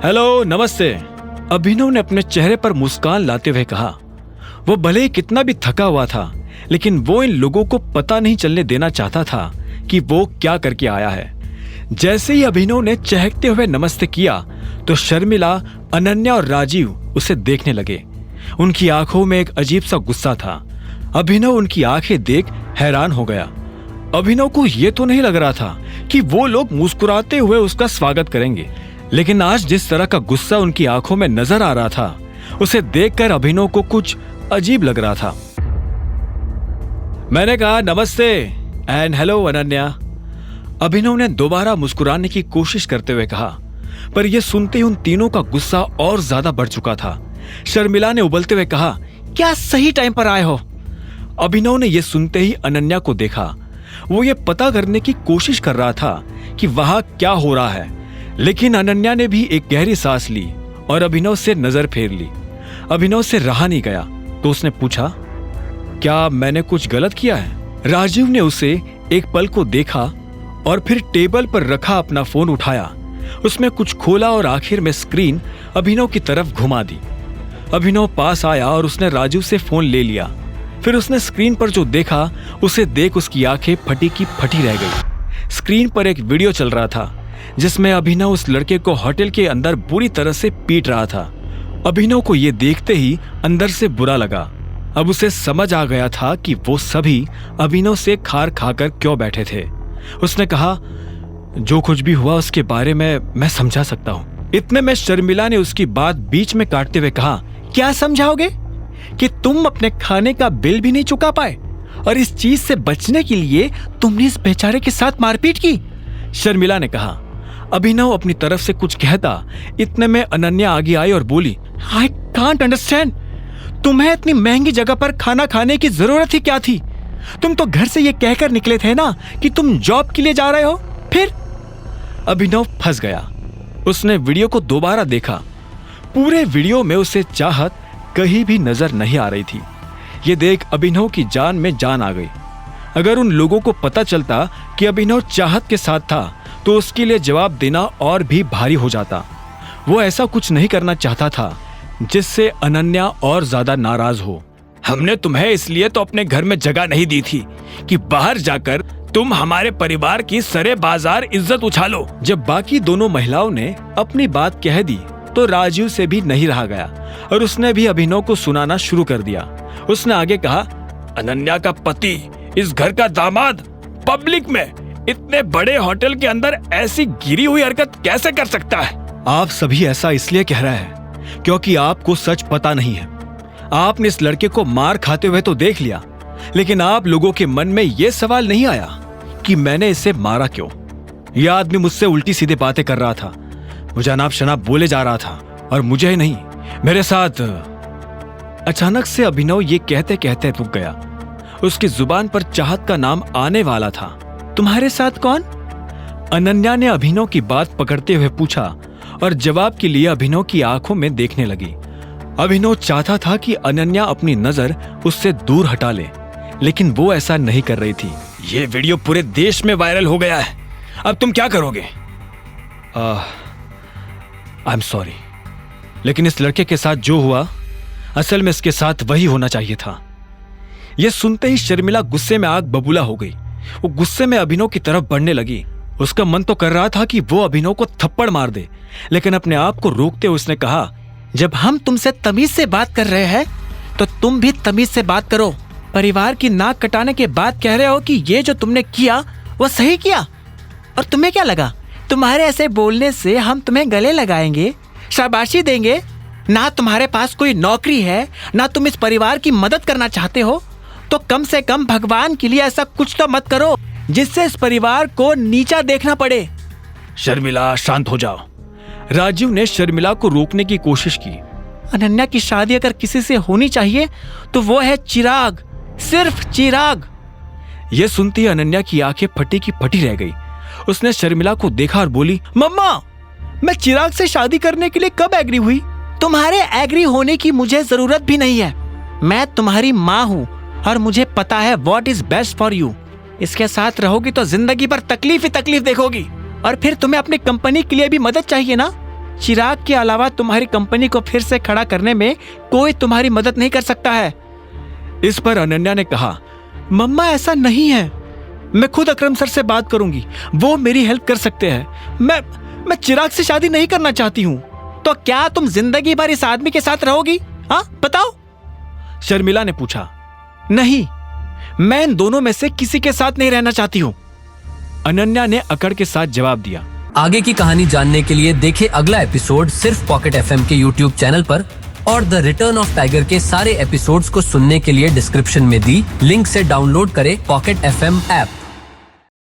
Hello, नमस्ते। अभिनव ने अपने चेहरे पर मुस्कान लाते हुए कहा। वो भले ही कितना भी थका हुआ था, लेकिन वो इन लोगों को पता नहीं चलने देना चाहता था कि वो क्या करके आया है। जैसे ही अभिनव ने चहकते हुए नमस्ते किया तो शर्मिला, अनन्या और राजीव उसे देखने लगे। उनकी आंखों में एक अजीब सा गुस्सा था। अभिनव उनकी आंखें देख हैरान हो गया। अभिनव को यह तो नहीं लग रहा था कि वो लोग मुस्कुराते हुए उसका स्वागत करेंगे, लेकिन आज जिस तरह का गुस्सा उनकी आंखों में नजर आ रहा था, उसे देखकर अभिनव को कुछ अजीब लग रहा था। मैंने कहा नमस्ते एंड हेलो अनन्या। अभिनव ने दोबारा मुस्कुराने की कोशिश करते हुए कहा, पर यह सुनते ही उन तीनों का गुस्सा और ज्यादा बढ़ चुका था। शर्मिला ने उबलते हुए कहा, क्या सही टाइम पर आए हो? अभिनव ने यह सुनते ही अनन्या को देखा। वो ये पता करने की कोशिश कर रहा था कि वहां क्या हो रहा है, लेकिन अनन्या ने भी एक गहरी सांस ली और अभिनव से नजर फेर ली। अभिनव से रहा नहीं गया तो उसने पूछा, क्या मैंने कुछ गलत किया है? राजीव ने उसे एक पल को देखा और फिर टेबल पर रखा अपना फोन उठाया, उसमें कुछ खोला और आखिर में स्क्रीन अभिनव की तरफ घुमा दी। अभिनव पास आया और उसने राजीव से फोन ले लिया। फिर उसने स्क्रीन पर जो देखा उसे देख उसकी आंखें फटी की फटी रह गई। स्क्रीन पर एक वीडियो चल रहा था जिसमें अभिनव उस लड़के को होटल के अंदर बुरी तरह से पीट रहा था। अभिनव को यह देखते ही अंदर से बुरा लगा। अब उसे समझ आ गया था कि वो सभी अभिनव से खार खाकर क्यों बैठे थे। उसने कहा, जो कुछ भी हुआ उसके बारे में मैं समझा सकता हूँ। इतने में शर्मिला ने उसकी बात बीच में काटते हुए कहा, क्या समझाओगे? कि तुम अपने खाने का बिल भी नहीं चुका पाए और इस चीज से बचने के लिए तुमने इस बेचारे के साथ मारपीट की? शर्मिला ने कहा। अभिनव अपनी तरफ से कुछ कहता, इतने में अनन्या आगे आई और बोली, आई कांट अंडरस्टैंड, तुम्हें इतनी महंगी जगह पर खाना खाने की जरूरत ही क्या थी? तुम तो घर से ये कहकर निकले थे ना कि तुम जॉब के लिए जा रहे हो। फिर अभिनव फंस गया। उसने वीडियो को दोबारा देखा। पूरे वीडियो में उसे चाहत कहीं भी नजर नहीं आ रही थी। ये देख अभिनव की जान में जान आ गई। अगर उन लोगों को पता चलता कि अभिनव चाहत के साथ था तो उसके लिए जवाब देना और भी भारी हो जाता। वो ऐसा कुछ नहीं करना चाहता था जिससे अनन्या और ज्यादा नाराज हो। हमने तुम्हें इसलिए तो अपने घर में जगह नहीं दी थी कि बाहर जाकर तुम हमारे परिवार की सरे बाजार इज्जत उछालो। जब बाकी दोनों महिलाओं ने अपनी बात कह दी तो राजीव से भी नहीं रहा गया और उसने भी अभिनव को सुनाना शुरू कर दिया। उसने आगे कहा, अनन्या का पति, इस घर का दामाद, पब्लिक में इतने बड़े होटल के अंदर ऐसी गिरी हुई हरकत कैसे कर सकता है? आप सभी ऐसा इसलिए कह रहे हैं क्योंकि आपको सच पता नहीं है। आपने इस लड़के को मार खाते हुए तो देख लिया, लेकिन आप लोगों के मन में यह सवाल नहीं आया कि मैंने इसे मारा क्यों? यह आदमी मुझसे उल्टी सीधी बातें कर रहा था, मुझे अनाप शनाप बोले जा रहा था और मुझे ही नहीं, मेरे साथ। अचानक से अभिनव ये कहते कहते रुक गया। उसकी जुबान पर चाहत का नाम आने वाला था। तुम्हारे साथ कौन? अनन्या ने अभिनव की बात पकड़ते हुए पूछा और जवाब के लिए अभिनव की आंखों में देखने लगी। अभिनव चाहता था कि अनन्या अपनी नजर उससे दूर हटा ले, लेकिन वो ऐसा नहीं कर रही थी। ये वीडियो पूरे देश में वायरल हो गया है, अब तुम क्या करोगे? आई एम सॉरी, लेकिन इस लड़के के साथ जो हुआ असल में इसके साथ वही होना चाहिए था। यह सुनते ही शर्मिला गुस्से में आग बबूला हो गई। वो गुस्से में अभिनव की तरफ बढ़ने लगी। उसका मन तो कर रहा था कि वो अभिनव को थप्पड़ मार दे, लेकिन अपने आप को रोकते हुए उसने कहा, जब हम तुमसे तमीज से बात कर रहे हैं तो तुम भी तमीज से बात करो। परिवार की नाक कटाने के बाद कह रहे हो कि ये जो तुमने किया वो सही किया, और तुम्हें क्या लगा तुम्हारे ऐसे बोलने से हम तुम्हें गले लगाएंगे, शाबाशी देंगे? ना तुम्हारे पास कोई नौकरी है, ना तुम इस परिवार की मदद करना चाहते हो, तो कम से कम भगवान के लिए ऐसा कुछ तो मत करो जिससे इस परिवार को नीचा देखना पड़े। शर्मिला, शांत हो जाओ। राजीव ने शर्मिला को रोकने की कोशिश की। अनन्या की शादी अगर किसी से होनी चाहिए तो वो है चिराग, सिर्फ चिराग। यह सुनती ही अनन्या की आंखें फटी की फटी रह गई। उसने शर्मिला को देखा और बोली, मम्मा, मैं चिराग से शादी करने के लिए कब एग्री हुई? तुम्हारे एग्री होने की मुझे जरूरत भी नहीं है। मैं तुम्हारी माँ हूँ और मुझे पता है what is best for you. इसके साथ रहोगी तो जिंदगी भर तकलीफ ही तकलीफ देखोगी, और फिर तुम्हें अपनी कंपनी के लिए भी मदद चाहिए ना, चिराग के अलावा तुम्हारी कंपनी को फिर से खड़ा करने में कोई तुम्हारी मदद नहीं कर सकता है। इस पर अनन्या ने कहा, मम्मा ऐसा नहीं है, मैं खुद अकरम सर से बात करूंगी, वो मेरी हेल्प कर सकते हैं। मैं चिराग से शादी नहीं करना चाहती हूं। तो क्या तुम जिंदगी भर इस आदमी के साथ रहोगी? हाँ बताओ, शर्मिला ने पूछा। नहीं, मैं इन दोनों में से किसी के साथ नहीं रहना चाहती हूं, अनन्या ने अकड़ के साथ जवाब दिया। आगे की कहानी जानने के लिए देखें अगला एपिसोड सिर्फ पॉकेट एफएम के YouTube चैनल पर, और द रिटर्न ऑफ टाइगर के सारे एपिसोड्स को सुनने के लिए डिस्क्रिप्शन में दी लिंक से डाउनलोड करें पॉकेट एफएम ऐप।